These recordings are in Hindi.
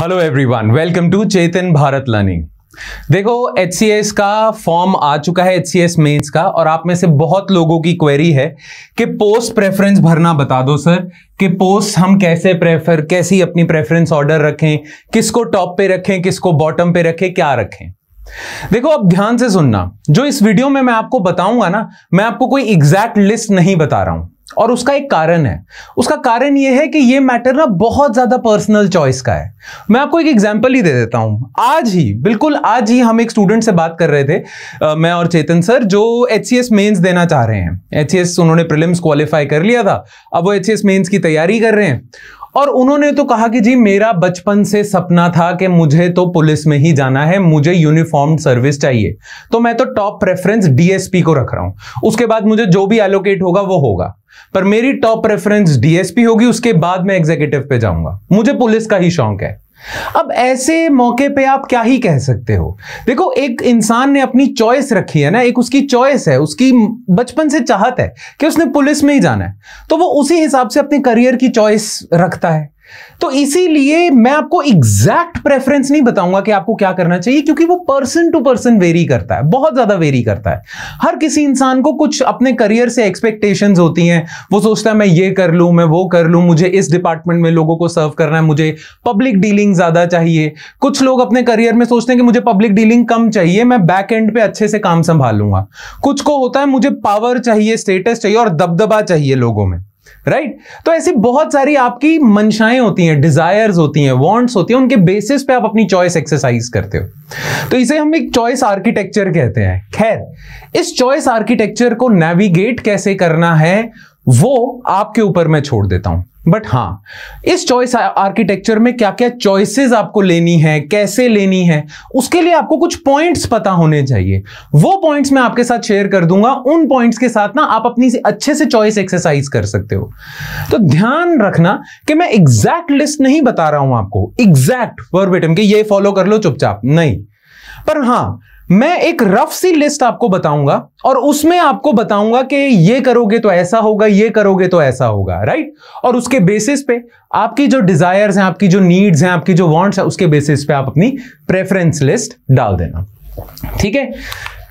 Hello everyone, welcome to Chetan Bharat learning. देखो, HCS का फॉर्म आ चुका है, HCS मेंस का, और आप में से बहुत लोगों की क्वेरी है कि पोस्ट प्रेफरेंस भरना बता दो सर, कि पोस्ट हम कैसी अपनी प्रेफरेंस ऑर्डर रखें, किसको टॉप पे रखें, किसको बॉटम पे रखें, क्या रखें। देखो, अब ध्यान से सुनना, जो इस वीडियो में मैं आपको बताऊंगा ना, मैं आपको कोई एग्जैक्ट लिस्ट नहीं बता रहा हूं, और उसका एक कारण है। उसका कारण यह है कि यह मैटर ना बहुत ज्यादा पर्सनल चॉइस का है। मैं आपको एक एग्जांपल ही दे देता हूं। बिल्कुल आज ही हम एक स्टूडेंट से बात कर रहे थे, मैं और चेतन सर, जो HCS मेंस देना चाह रहे हैं। HCS उन्होंने प्रीलिम्स क्वालिफाई कर लिया था, अब वो HCS मेंस की तैयारी कर रहे हैं। और उन्होंने तो कहा कि जी, मेरा बचपन से सपना था कि मुझे तो पुलिस में ही जाना है, मुझे यूनिफॉर्म सर्विस चाहिए, तो मैं तो टॉप प्रेफरेंस DSP को रख रहा हूं। उसके बाद मुझे जो भी एलोकेट होगा वो होगा, पर मेरी टॉप प्रेफरेंस DSP होगी, उसके बाद मैं एग्जीक्यूटिव पे जाऊंगा, मुझे पुलिस का ही शौक है। अब ऐसे मौके पे आप क्या ही कह सकते हो। देखो, एक इंसान ने अपनी चॉइस रखी है ना, एक उसकी चॉइस है, उसकी बचपन से चाहत है कि उसने पुलिस में ही जाना है, तो वो उसी हिसाब से अपने करियर की चॉइस रखता है। तो इसीलिए मैं आपको एग्जैक्ट प्रेफरेंस नहीं बताऊंगा कि आपको क्या करना चाहिए, क्योंकि वो पर्सन टू पर्सन वेरी करता है, बहुत ज्यादा वेरी करता है। हर किसी इंसान को कुछ अपने करियर से एक्सपेक्टेशंस होती हैं। वो सोचता है मैं ये कर लूं, मैं वो कर लूं, मुझे इस डिपार्टमेंट में लोगों को सर्व करना है, मुझे पब्लिक डीलिंग ज्यादा चाहिए। कुछ लोग अपने करियर में सोचते हैं कि मुझे पब्लिक डीलिंग कम चाहिए, मैं बैक एंड पे अच्छे से काम संभाल लूंगा। कुछ को होता है मुझे पावर चाहिए, स्टेटस चाहिए और दबदबा चाहिए लोगों में, राइट? तो ऐसी बहुत सारी आपकी मंशाएं होती हैं, डिजायर्स होती हैं, वांट्स होती हैं, उनके बेसिस पे आप अपनी चॉइस एक्सरसाइज करते हो। तो इसे हम एक चॉइस आर्किटेक्चर कहते हैं। खैर, इस चॉइस आर्किटेक्चर को नेविगेट कैसे करना है वो आपके ऊपर मैं छोड़ देता हूं, बट हाँ, इस चॉइस आर्किटेक्चर में क्या क्या चॉइसेस आपको लेनी है, कैसे लेनी है, उसके लिए आपको कुछ पॉइंट्स पता होने चाहिए। वो पॉइंट्स मैं आपके साथ शेयर कर दूंगा। उन पॉइंट्स के साथ ना आप अपनी से अच्छे से चॉइस एक्सरसाइज कर सकते हो। तो ध्यान रखना कि मैं एग्जैक्ट लिस्ट नहीं बता रहा हूं आपको, एग्जैक्ट वर्बेटिम कि ये फॉलो कर लो चुपचाप, नहीं, पर हाँ, मैं एक रफ सी लिस्ट आपको बताऊंगा, और उसमें आपको बताऊंगा कि ये करोगे तो ऐसा होगा, ये करोगे तो ऐसा होगा, राइट? और उसके बेसिस पे आपकी जो डिजायर्स हैं, आपकी जो नीड्स हैं, आपकी जो वांट्स हैं, उसके बेसिस पे आप अपनी प्रेफरेंस लिस्ट डाल देना। ठीक है,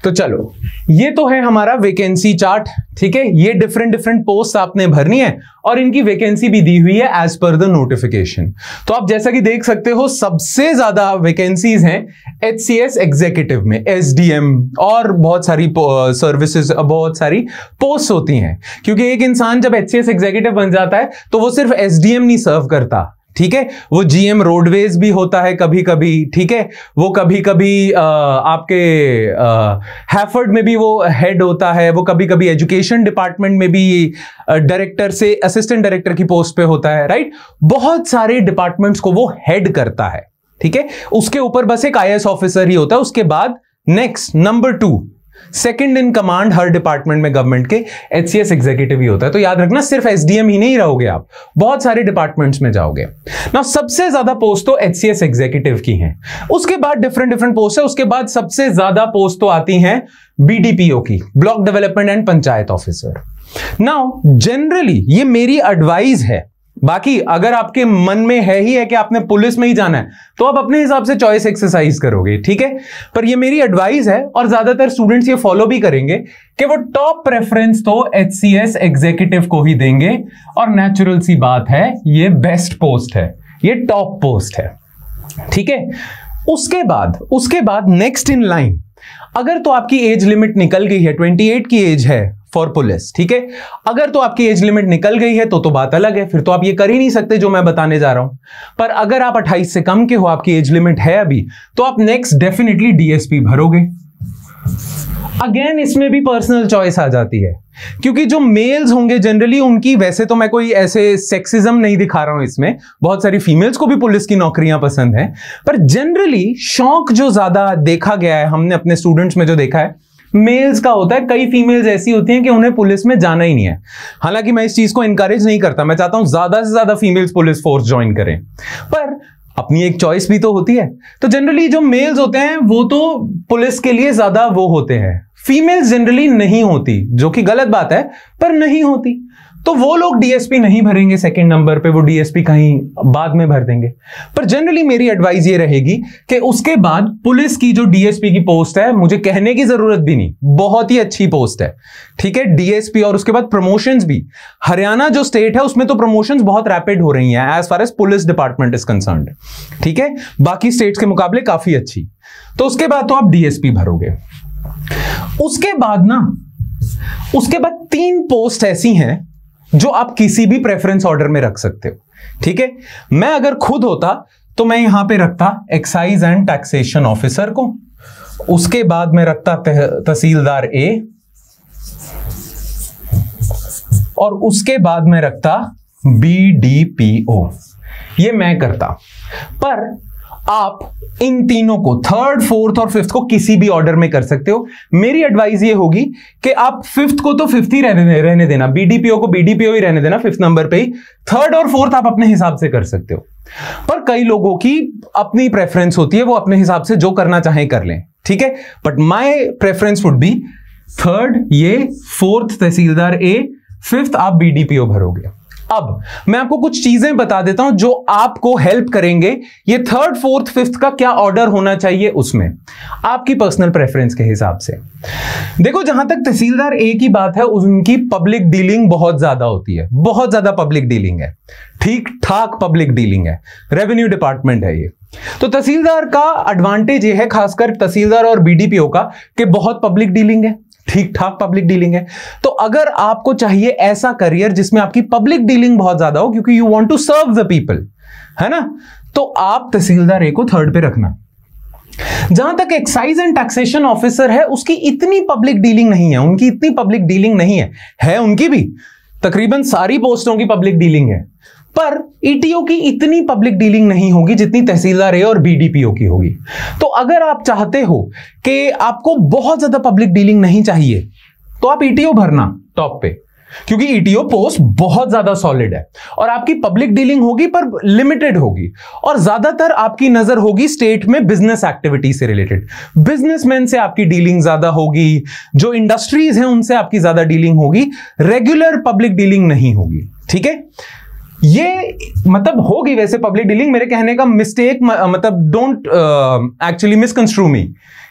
तो चलो, ये तो है हमारा वैकेंसी चार्ट। ठीक है, ये डिफरेंट पोस्ट आपने भरनी है, और इनकी वैकेंसी भी दी हुई है एज पर द नोटिफिकेशन। तो आप जैसा कि देख सकते हो, सबसे ज्यादा वैकेंसीज हैं HCS एग्जीक्यूटिव में, SDM और बहुत सारी सर्विसेज, बहुत सारी पोस्ट होती हैं। क्योंकि एक इंसान जब HCS एग्जीक्यूटिव बन जाता है तो वो सिर्फ SDM नहीं सर्व करता, ठीक है, वो GM रोडवेज भी होता है कभी कभी, ठीक है, वो कभी कभी आपके हैफर्ड में भी वो हेड होता है, वो कभी कभी एजुकेशन डिपार्टमेंट में भी डायरेक्टर से असिस्टेंट डायरेक्टर की पोस्ट पे होता है, राइट? बहुत सारे डिपार्टमेंट्स को वो हेड करता है, ठीक है। उसके ऊपर बस एक IAS ऑफिसर ही होता है। उसके बाद next number 2 second in command her department में गवर्नमेंट के HCS एग्जीक्यूटिव ही होता है। तो याद रखना, सिर्फ SDM ही नहीं रहोगे आप, बहुत सारे डिपार्टमेंट्स में जाओगे ना। सबसे ज्यादा पोस्ट तो HCS एग्जीक्यूटिव की हैं, उसके बाद डिफरेंट पोस्ट है, उसके बाद सबसे ज्यादा पोस्ट तो आती हैं BDPO की, block development and panchayat officer. Now generally ये मेरी एडवाइस है, बाकी अगर आपके मन में है ही है कि आपने पुलिस में ही जाना है तो आप अपने हिसाब से चॉइस एक्सरसाइज करोगे, ठीक है, पर ये मेरी एडवाइस है, और ज्यादातर स्टूडेंट्स ये फॉलो भी करेंगे कि वो टॉप प्रेफरेंस तो HCS एग्जीक्यूटिव को ही देंगे। और नेचुरल सी बात है, ये बेस्ट पोस्ट है, ये टॉप पोस्ट है, ठीक है। उसके बाद नेक्स्ट इन लाइन, अगर तो आपकी एज लिमिट निकल गई है, 28 की एज है फॉर पुलिस, ठीक है, अगर तो आपकी एज लिमिट निकल गई है तो बात अलग है, फिर तो आप ये कर ही नहीं सकते जो मैं बताने जा रहा हूं। पर अगर आप 28 से कम के हो, आपकी एज लिमिट है अभी, तो आप नेक्स्ट डेफिनेटली DSP भरोगे। अगेन इसमें भी पर्सनल चॉइस आ जाती है, क्योंकि जो मेल्स होंगे जनरली उनकी, वैसे तो मैं कोई ऐसे सेक्सिज्म नहीं दिखा रहा हूं इसमें, बहुत सारी फीमेल्स को भी पुलिस की नौकरियां पसंद हैं, पर जनरली शौक जो ज्यादा देखा गया है, हमने अपने स्टूडेंट्स में जो देखा है, मेल्स का होता है। कई फीमेल्स ऐसी होती हैं कि उन्हें पुलिस में जाना ही नहीं है। हालांकि मैं इस चीज को इनकरेज नहीं करता, मैं चाहता हूं ज्यादा से ज्यादा फीमेल्स पुलिस फोर्स ज्वाइन करें, पर अपनी एक चॉइस भी तो होती है। तो जनरली जो मेल्स होते हैं वो तो पुलिस के लिए ज्यादा वो होते हैं, फीमेल्स जनरली नहीं होती, जो कि गलत बात है, पर नहीं होती। तो वो लोग डीएसपी नहीं भरेंगे सेकंड नंबर पे, वो डीएसपी कहीं बाद में भर देंगे। पर जनरली मेरी एडवाइस ये रहेगी कि उसके बाद पुलिस की जो डीएसपी की पोस्ट है, मुझे कहने की जरूरत भी नहीं, बहुत ही अच्छी पोस्ट है, ठीक है, डीएसपी। और उसके बाद प्रमोशंस भी, हरियाणा जो स्टेट है उसमें तो प्रमोशंस बहुत रैपिड हो रही हैं as far as police department is concerned, ठीक है, बाकी स्टेट्स के मुकाबले काफी अच्छी। तो उसके बाद तो आप डीएसपी भरोगे। उसके बाद 3 पोस्ट ऐसी हैं जो आप किसी भी प्रेफरेंस ऑर्डर में रख सकते हो, ठीक है। मैं अगर खुद होता तो मैं यहां पे रखता एक्साइज एंड टैक्सेशन ऑफिसर को, उसके बाद मैं रखता तहसीलदार ए, और उसके बाद मैं रखता बीडीपीओ। ये मैं करता। पर आप इन तीनों को, 3rd, 4th और 5th को किसी भी ऑर्डर में कर सकते हो। मेरी एडवाइस ये होगी कि आप 5th को तो 5th ही रहने देना, बीडीपीओ को बीडीपीओ ही रहने देना 5th नंबर पे ही। 3rd और 4th आप अपने हिसाब से कर सकते हो। पर कई लोगों की अपनी प्रेफरेंस होती है, वो अपने हिसाब से जो करना चाहे कर लें, ठीक है। But my preference would be 3rd ये, 4th तहसीलदार ए, 5th आप बीडीपीओ भरोगे। अब मैं आपको कुछ चीजें बता देता हूं जो आपको हेल्प करेंगे ये 3rd, 4th, 5th का क्या ऑर्डर होना चाहिए उसमें, आपकी पर्सनल प्रेफरेंस के हिसाब से। देखो, जहां तक तहसीलदार ए की बात है, उनकी पब्लिक डीलिंग बहुत ज्यादा होती है, बहुत ज्यादा पब्लिक डीलिंग है, ठीक ठाक पब्लिक डीलिंग है, रेवेन्यू डिपार्टमेंट है ये। तो तहसीलदार का एडवांटेज ये है, खासकर तहसीलदार और बीडीपीओ का, कि बहुत पब्लिक डीलिंग है, ठीक ठाक पब्लिक डीलिंग है। तो अगर आपको चाहिए ऐसा करियर जिसमें आपकी पब्लिक डीलिंग बहुत ज्यादा हो, क्योंकि you want to serve the people, है ना, तो आप तहसीलदार ए को 3rd पे रखना। जहां तक एक्साइज एंड टैक्सेशन ऑफिसर है, उसकी इतनी पब्लिक डीलिंग नहीं है, उनकी इतनी पब्लिक डीलिंग नहीं है उनकी भी तकरीबन सारी पोस्टों की पब्लिक डीलिंग है, पर ईटीओ की इतनी पब्लिक डीलिंग नहीं होगी जितनी तहसीलदार ए और बीडीपीओ की होगी। तो अगर आप चाहते हो कि आपको बहुत ज्यादा पब्लिक डीलिंग नहीं चाहिए, तो आप ईटीओ भरना टॉप पे, क्योंकि ईटीओ पोस्ट बहुत ज्यादा सॉलिड है और आपकी पब्लिक डीलिंग होगी पर लिमिटेड होगी, और ज्यादातर आपकी नजर होगी स्टेट में बिजनेस एक्टिविटी से रिलेटेड, बिजनेसमैन से आपकी डीलिंग ज्यादा होगी, जो इंडस्ट्रीज हैं उनसे आपकी ज्यादा डीलिंग होगी, रेगुलर पब्लिक डीलिंग नहीं होगी, ठीक है। ये मतलब होगी वैसे पब्लिक डीलिंग, मेरे कहने का मिस्टेक मतलब डोंट एक्चुअली मिसकंस्ट्रू मी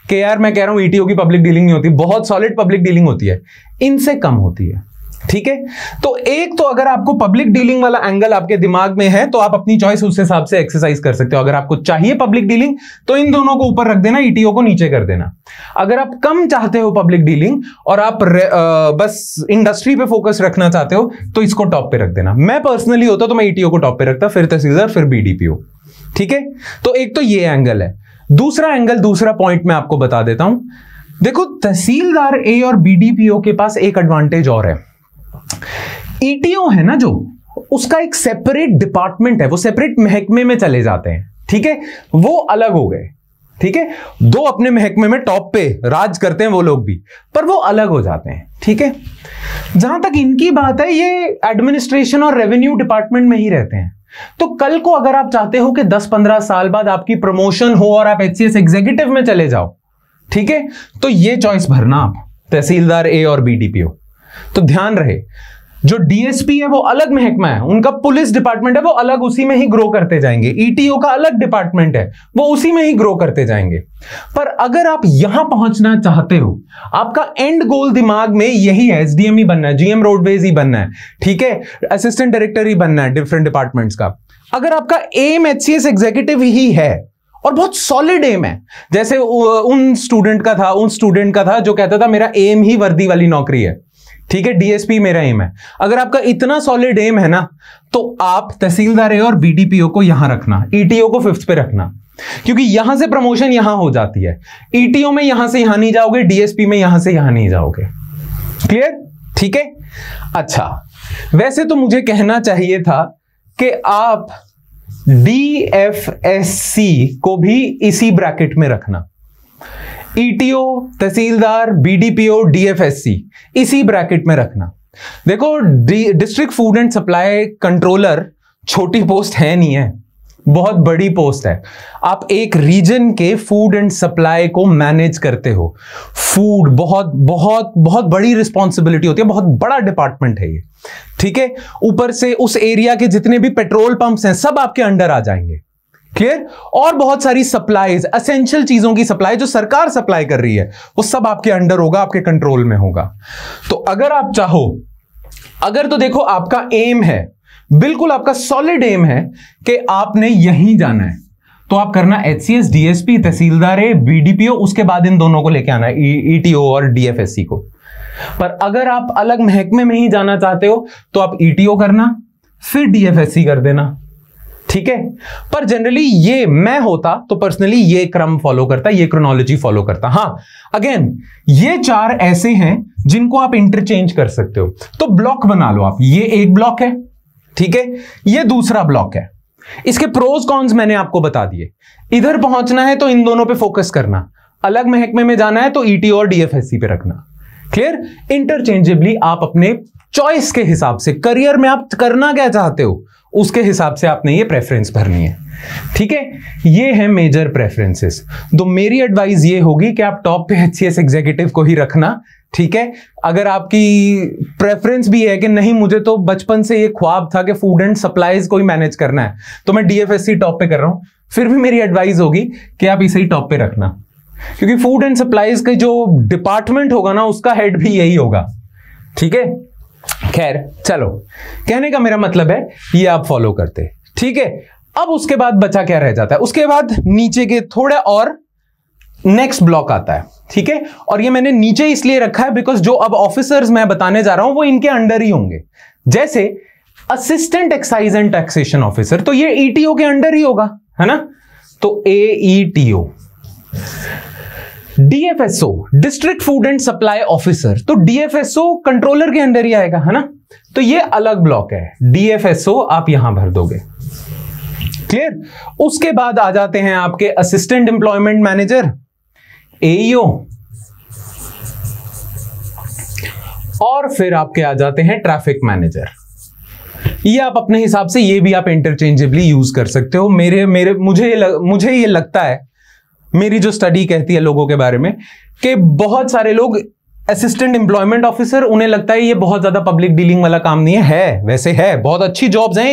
कि यार मैं कह रहा हूं ईटीओ की पब्लिक डीलिंग नहीं होती, बहुत सॉलिड पब्लिक डीलिंग होती है, इनसे कम होती है, ठीक है। तो एक तो अगर आपको पब्लिक डीलिंग वाला एंगल आपके दिमाग में है तो आप अपनी चॉइस उस हिसाब से एक्सरसाइज कर सकते हो। अगर आपको चाहिए पब्लिक डीलिंग तो इन दोनों को ऊपर रख देना, ईटीओ को नीचे कर देना। अगर आप कम चाहते हो पब्लिक डीलिंग और आप बस इंडस्ट्री पे फोकस रखना चाहते हो तो इसको टॉप पे रख देना। मैं पर्सनली होता तो मैं ईटीओ को टॉप पे रखता, फिर तहसीलदार, फिर बीडीपीओ, ठीक है। तो एक तो ये एंगल है। दूसरा एंगल, दूसरा पॉइंट मैं आपको बता देता हूं। देखो, तहसीलदार ए और बीडीपीओ के पास एक एडवांटेज और है। ईटीओ है ना जो, उसका एक सेपरेट डिपार्टमेंट है, वो सेपरेट महकमे में चले जाते हैं, ठीक है, वो अलग हो गए, ठीक है। दो अपने महकमे में टॉप पे राज करते हैं वो लोग भी, पर वो अलग हो जाते हैं, ठीक है। जहां तक इनकी बात है, ये एडमिनिस्ट्रेशन और रेवेन्यू डिपार्टमेंट में ही रहते हैं। तो कल को अगर आप चाहते हो कि 10-15 साल बाद आपकी प्रमोशन हो और आप एचसीएस एग्जीक्यूटिव में चले जाओ, ठीक है, तो ये चॉइस भरना आप, तहसीलदार ए और बीडीपीओ। तो ध्यान रहे, जो डीएसपी है वो अलग महकमा है, उनका पुलिस डिपार्टमेंट है, वो अलग उसी में ही ग्रो करते जाएंगे। ईटीओ का अलग डिपार्टमेंट है, वो उसी में ही ग्रो करते जाएंगे। पर अगर आप यहां पहुंचना चाहते हो, आपका एंड गोल दिमाग में यही है, एसडीएम ही बनना है, जीएम रोडवेज ही बनना है, ठीक है, असिस्टेंट डायरेक्टर ही बनना है डिफरेंट डिपार्टमेंट्स का। अगर आपका एम एचसीएस एग्जीक्यूटिव ही है और बहुत सॉलिड एम है, जैसे उन स्टूडेंट का था जो कहता था मेरा एम ही वर्दी वाली नौकरी है, ठीक है, डीएसपी मेरा एम है। अगर आपका इतना सॉलिड एम है ना, तो आप तहसीलदार ए और बीडीपीओ को यहां रखना, ईटीओ को 5th पे रखना, क्योंकि यहां से प्रमोशन यहां हो जाती है। ईटीओ में यहां से यहां नहीं जाओगे, डीएसपी में यहां से यहां नहीं जाओगे। क्लियर, ठीक है। अच्छा, वैसे तो मुझे कहना चाहिए था कि आप डीएफएससी को भी इसी ब्रैकेट में रखना, ईटीओ, तहसीलदार, बीडीपीओ, डीएफएससी, इसी ब्रैकेट में रखना। देखो, district food and supply controller छोटी पोस्ट है नहीं है, बहुत बड़ी पोस्ट है। आप एक रीजन के फूड एंड सप्लाई को मैनेज करते हो। फूड बहुत बहुत बहुत बड़ी रिस्पॉन्सिबिलिटी होती है, बहुत बड़ा डिपार्टमेंट है ये, ठीक है। ऊपर से उस एरिया के जितने भी पेट्रोल पंप्स हैं सब आपके अंडर आ जाएंगे। क्लियर। और बहुत सारी सप्लाईज, एसेंशियल चीजों की सप्लाई जो सरकार सप्लाई कर रही है वो सब आपके अंडर होगा, आपके कंट्रोल में होगा। तो अगर आप चाहो, अगर तो देखो आपका एम है, बिल्कुल आपका सॉलिड एम है कि आपने यहीं जाना है, तो आप करना एचसीएस, डीएसपी, तहसीलदार, बीडीपीओ, उसके बाद इन दोनों को लेके आना है, ईटीओ और डीएफएससी को। पर अगर आप अलग महकमे में ही जाना चाहते हो तो आप ईटीओ करना, फिर डीएफएससी कर देना, ठीक है। पर जनरली ये मैं होता तो पर्सनली ये क्रम फॉलो करता, ये क्रोनोलॉजी फॉलो करता। हां, अगेन ये 4 ऐसे हैं जिनको आप इंटरचेंज कर सकते हो। तो ब्लॉक बना लो आप, ये एक ब्लॉक है, ठीक है, ये दूसरा ब्लॉक है। इसके प्रोज कॉन्स मैंने आपको बता दिए। इधर पहुंचना है तो इन दोनों पे फोकस करना, अलग महकमे में जाना है तो ईटीओ और डीएफएससी पे रखना। क्लियर। इंटरचेंजेबली आप अपने चॉइस के हिसाब से, करियर में आप करना क्या चाहते हो उसके हिसाब से आपने ये प्रेफरेंस भरनी है, ठीक है। ये है मेजर प्रेफरेंसेस। तो मेरी एडवाइस ये होगी कि आप टॉप पे एचसीएस एग्जीक्यूटिव को ही रखना, ठीक है। अगर आपकी प्रेफरेंस भी है कि नहीं मुझे तो बचपन से ये ख्वाब था कि फूड एंड सप्लाईज को ही मैनेज करना है, तो मैं डीएफएससी टॉप पे कर रहा हूं, फिर भी मेरी एडवाइस होगी कि आप इसे ही टॉप पे रखना, क्योंकि फूड एंड सप्लाईज का जो डिपार्टमेंट होगा ना उसका हेड भी यही होगा, ठीक है। खैर चलो, कहने का मेरा मतलब है ये आप फॉलो करते, ठीक है। अब उसके बाद बचा क्या रह जाता है, उसके बाद नीचे के थोड़ा और नेक्स्ट ब्लॉक आता है, ठीक है। और ये मैंने नीचे इसलिए रखा है बिकॉज जो अब ऑफिसर्स मैं बताने जा रहा हूं वो इनके अंडर ही होंगे। जैसे assistant excise and taxation officer, तो ये ईटीओ के अंडर ही होगा, है ना, तो AETO. DFSO, district food and supply officer, तो डीएफएसओ कंट्रोलर के अंडर ही आएगा, है ना, तो ये अलग ब्लॉक है। डीएफएसओ आप यहां भर दोगे। क्लियर। उसके बाद आ जाते हैं आपके असिस्टेंट एम्प्लॉयमेंट मैनेजर, एईओ, और फिर आपके आ जाते हैं ट्रैफिक मैनेजर। ये आप अपने हिसाब से ये भी आप इंटरचेंजेबली यूज कर सकते हो। मुझे ये लगता है, मेरी जो स्टडी कहती है लोगों के बारे में, कि बहुत सारे लोग असिस्टेंट एम्प्लॉयमेंट ऑफिसर, उन्हें लगता है ये बहुत ज्यादा पब्लिक डीलिंग वाला काम नहीं है। वैसे है, बहुत अच्छी जॉब्स हैं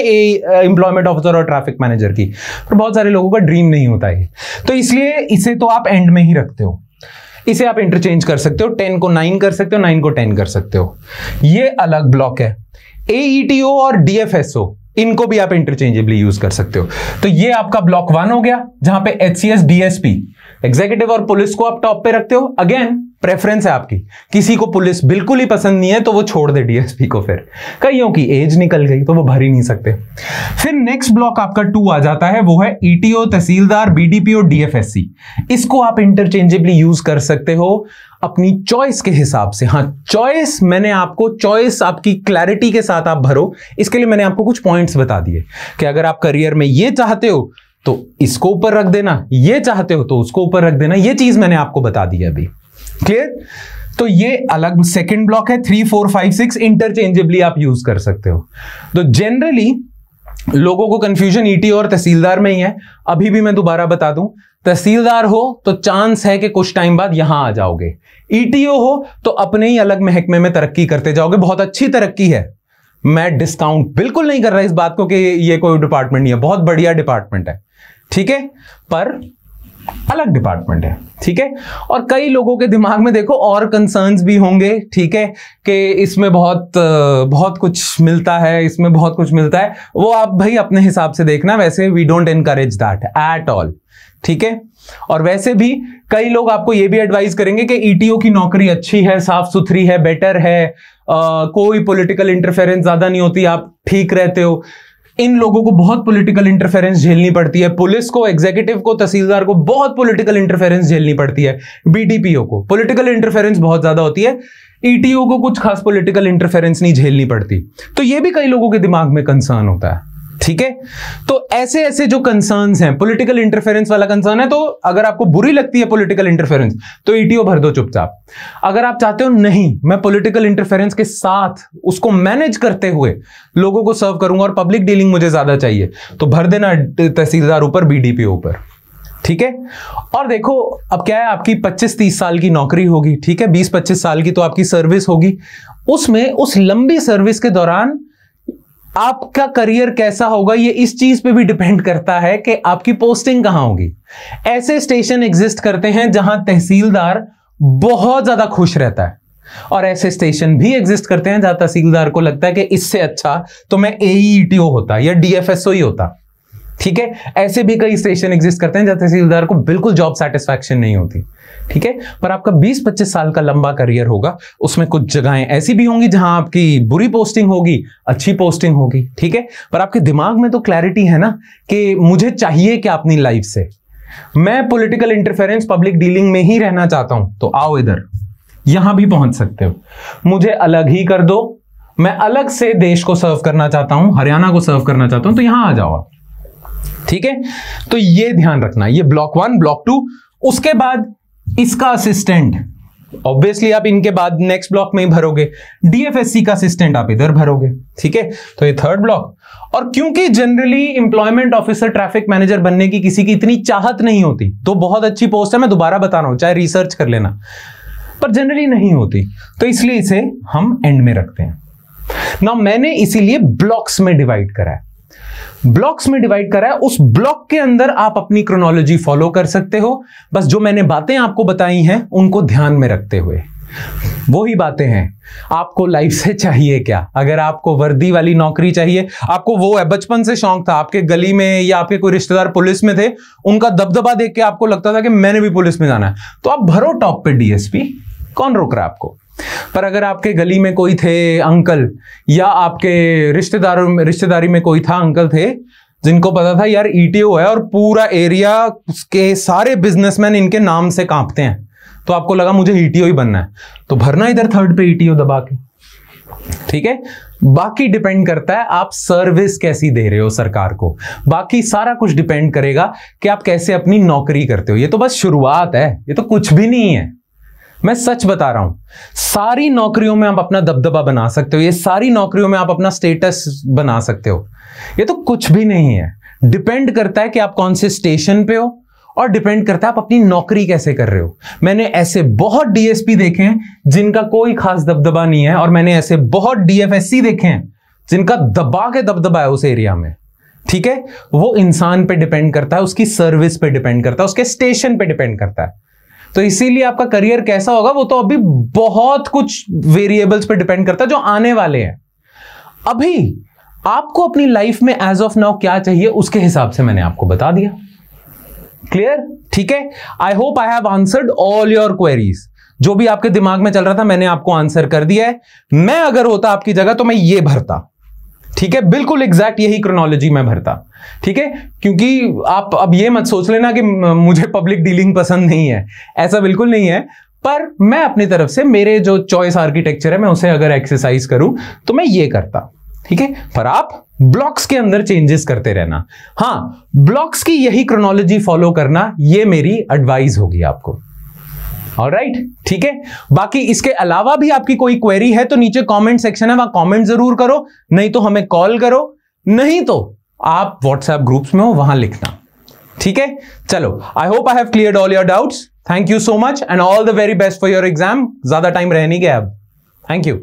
एम्प्लॉयमेंट ऑफिसर और ट्रैफिक मैनेजर की, पर बहुत सारे लोगों का ड्रीम नहीं होता है, तो इसलिए इसे तो आप एंड में ही रखते हो। इसे आप इंटरचेंज कर सकते हो, 10 को 9 कर सकते हो, 9 को 10 कर सकते हो। ये अलग ब्लॉक है। एईटीओ और डीएफएसओ, इनको भी आप इंटरचेंजेबली यूज कर सकते हो। तो ये आपका ब्लॉक 1 हो गया, जहां पे एचसीएस, डीएसपी, एग्जीक्यूटिव और पुलिस को आप टॉप पे रखते हो। अगेन प्रेफरेंस है आपकी, किसी को पुलिस बिल्कुल ही पसंद नहीं है तो वो छोड़ दे डीएसपी को, फिर कईयों की एज निकल गई तो वो भर ही नहीं सकते। फिर नेक्स्ट ब्लॉक आपका 2 आ जाता है, वो है ईटीओ, तहसीलदार, बीडीपीओ, डीएफएससी। इसको आप इंटरचेंजेबली यूज कर सकते हो अपनी चॉइस के हिसाब से। हाँ, चॉइस मैंने आपको, चॉइस आपकी क्लैरिटी के साथ आप भरो, इसके लिए मैंने आपको कुछ पॉइंट्स बता दिए कि अगर आप करियर में ये चाहते हो तो इसको ऊपर रख देना, ये चाहते हो तो उसको ऊपर रख देना, ये चीज मैंने आपको बता दी अभी। क्लियर। तो ये अलग सेकंड ब्लॉक है। 3, 4, 5, 6 इंटरचेंजेबली आप यूज कर सकते हो। तो जनरली लोगों को कंफ्यूजन ईटीओ और तहसीलदार में ही है। अभी भी मैं दोबारा बता दूं, तहसीलदार हो तो चांस है कि कुछ टाइम बाद यहां आ जाओगे, ईटीओ हो तो अपने ही अलग महकमे में तरक्की करते जाओगे, बहुत अच्छी तरक्की है। मैं डिस्काउंट बिल्कुल नहीं कर रहा इस बात को कि ये कोई डिपार्टमेंट नहीं है, बहुत बढ़िया डिपार्टमेंट है, ठीक है, पर अलग डिपार्टमेंट है, ठीक है। और कई लोगों के दिमाग में देखो और कंसर्न्स भी होंगे, ठीक है, कि इसमें बहुत कुछ मिलता है, इसमें बहुत कुछ मिलता है, वो आप भाई अपने हिसाब से देखना। वैसे we don't encourage that at all, ठीक है। और वैसे भी कई लोग आपको ये भी एडवाइस करेंगे कि ईटीओ की नौकरी अच्छी है, साफ सुथरी है, बेटर है, कोई पॉलिटिकल इंटरफेरेंस ज्यादा नहीं होती, आप ठीक रहते हो। इन लोगों को बहुत पॉलिटिकल इंटरफेरेंस झेलनी पड़ती है, पुलिस को, एग्जीक्यूटिव को, तहसीलदार को बहुत पॉलिटिकल इंटरफेरेंस झेलनी पड़ती है, बीडीपीओ को पॉलिटिकल इंटरफेरेंस बहुत ज्यादा होती है, ईटीओ को कुछ खास पॉलिटिकल इंटरफेरेंस नहीं झेलनी पड़ती। तो ये भी कई लोगों के दिमाग में कंसर्न होता है, ठीक है। तो ऐसे ऐसे जो कंसर्न्स हैं, पॉलिटिकल इंटरफेरेंस वाला कंसर्न है, तो अगर आपको बुरी लगती है पॉलिटिकल इंटरफेरेंस तो ईटीओ भर दो चुपचाप। अगर आप चाहते हो नहीं मैं पॉलिटिकल इंटरफेरेंस के साथ उसको मैनेज करते हुए लोगों को सर्व करूंगा और पब्लिक डीलिंग मुझे ज्यादा चाहिए, तो भर देना तहसीलदार ऊपर, बीडीपीओ ऊपर, ठीक है। और देखो अब क्या है, आपकी 25-30 साल की नौकरी होगी, ठीक है, 20-25 साल की तो आपकी सर्विस होगी। उसमें उस लंबी सर्विस के दौरान आपका करियर कैसा होगा ये इस चीज पे भी डिपेंड करता है कि आपकी पोस्टिंग कहां होगी। ऐसे स्टेशन एग्जिस्ट करते हैं जहां तहसीलदार बहुत ज्यादा खुश रहता है, और ऐसे स्टेशन भी एग्जिस्ट करते हैं जहां तहसीलदार को लगता है कि इससे अच्छा तो मैं AETO होता या DFSO ही होता। ठीक है, ऐसे भी कई स्टेशन एग्जिस्ट करते हैं जहां तहसीलदार को बिल्कुल जॉब सेटिस्फैक्शन नहीं होती। ठीक है, पर आपका 20-25 साल का लंबा करियर होगा, उसमें कुछ जगहें ऐसी भी होंगी जहां आपकी बुरी पोस्टिंग होगी, अच्छी पोस्टिंग होगी। ठीक है, पर आपके दिमाग में तो क्लैरिटी है ना कि मुझे चाहिए क्या अपनी लाइफ से। मैं पॉलिटिकल इंटरफेरेंस, पब्लिक डीलिंग में ही रहना चाहता हूं, तो आओ इधर, यहां भी पहुंच सकते हो। मुझे अलग ही कर दो, मैं अलग से देश को सर्व करना चाहता हूं, हरियाणा को सर्व करना चाहता हूं, तो यहां आ जाओ। ठीक है, तो ये ध्यान रखना, ये ब्लॉक 1, ब्लॉक 2। उसके बाद इसका असिस्टेंट, ऑब्वियसली आप इनके बाद नेक्स्ट ब्लॉक में ही भरोगे। DFSC का असिस्टेंट आप इधर भरोगे। ठीक है, तो ये थर्ड ब्लॉक। और क्योंकि generally employment officer, traffic manager बनने की किसी की इतनी चाहत नहीं होती, तो बहुत अच्छी पोस्ट है, मैं दोबारा बता रहा हूं, चाहे रिसर्च कर लेना, पर जनरली नहीं होती, तो इसलिए इसे हम एंड में रखते हैं ना। मैंने इसीलिए ब्लॉक्स में डिवाइड करा है, ब्लॉक्स में डिवाइड करा है। उस ब्लॉक के अंदर आप अपनी क्रोनोलॉजी फॉलो कर सकते हो। बस जो मैंने बातें आपको बताई हैं उनको ध्यान में रखते हुए, वही बातें हैं। आपको लाइफ से चाहिए क्या? अगर आपको वर्दी वाली नौकरी चाहिए, आपको वो है, बचपन से शौक था, आपके गली में या आपके कोई रिश्तेदार पुलिस में थे, उनका दबदबा देख के आपको लगता था कि मैंने भी पुलिस में जाना है, तो आप भरो टॉप पे DSP, कौन रोक रहा है आपको। पर अगर आपके गली में कोई थे अंकल, या आपके रिश्तेदारी में कोई था अंकल थे, जिनको पता था यार ETO है और पूरा एरिया के सारे बिजनेसमैन इनके नाम से कांपते हैं, तो आपको लगा मुझे ETO ही बनना है, तो भरना इधर थर्ड पे ETO दबा के। ठीक है, बाकी डिपेंड करता है आप सर्विस कैसी दे रहे हो सरकार को, बाकी सारा कुछ डिपेंड करेगा कि आप कैसे अपनी नौकरी करते हो। ये तो बस शुरुआत है, ये तो कुछ भी नहीं है, मैं सच बता रहा हूं। सारी नौकरियों में आप अपना दबदबा बना सकते हो, ये सारी नौकरियों में आप अपना स्टेटस बना सकते हो, ये तो कुछ भी नहीं है। डिपेंड करता है कि आप कौन से स्टेशन पे हो, और डिपेंड करता है आप अपनी नौकरी कैसे कर रहे हो। मैंने ऐसे बहुत DSP देखे हैं जिनका कोई खास दबदबा नहीं है, और मैंने ऐसे बहुत DFSC देखे हैं जिनका दबा के दबदबा है उस एरिया में। ठीक है, वो इंसान पे डिपेंड करता है, उसकी सर्विस पे डिपेंड करता है, उसके स्टेशन पे डिपेंड करता है। तो इसीलिए आपका करियर कैसा होगा वो तो अभी बहुत कुछ वेरिएबल्स पे डिपेंड करता है जो आने वाले हैं। अभी आपको अपनी लाइफ में एज ऑफ नाउ क्या चाहिए उसके हिसाब से मैंने आपको बता दिया। क्लियर? ठीक है, I hope I have answered all your queries. जो भी आपके दिमाग में चल रहा था मैंने आपको आंसर कर दिया है। मैं अगर होता आपकी जगह तो मैं ये भरता। ठीक है, बिल्कुल एग्जैक्ट यही क्रोनोलॉजी में भरता। ठीक है, क्योंकि आप अब ये मत सोच लेना कि मुझे पब्लिक डीलिंग पसंद नहीं है, ऐसा बिल्कुल नहीं है। पर मैं अपनी तरफ से मेरे जो चॉइस आर्किटेक्चर है मैं उसे अगर एक्सरसाइज करूं तो मैं ये करता। ठीक है, पर आप ब्लॉक्स के अंदर चेंजेस करते रहना। हाँ, ब्लॉक्स की यही क्रोनोलॉजी फॉलो करना, ये मेरी एडवाइस होगी आपको। ऑलराइट, ठीक है। बाकी इसके अलावा भी आपकी कोई क्वेरी है तो नीचे कमेंट सेक्शन है, वहां कमेंट जरूर करो, नहीं तो हमें कॉल करो, नहीं तो आप व्हाट्सएप ग्रुप्स में हो वहां लिखना। ठीक है, चलो, I hope I have cleared all your doubts. Thank you so much and all the very best for your exam. ज्यादा टाइम रह नहीं गया अब। Thank you.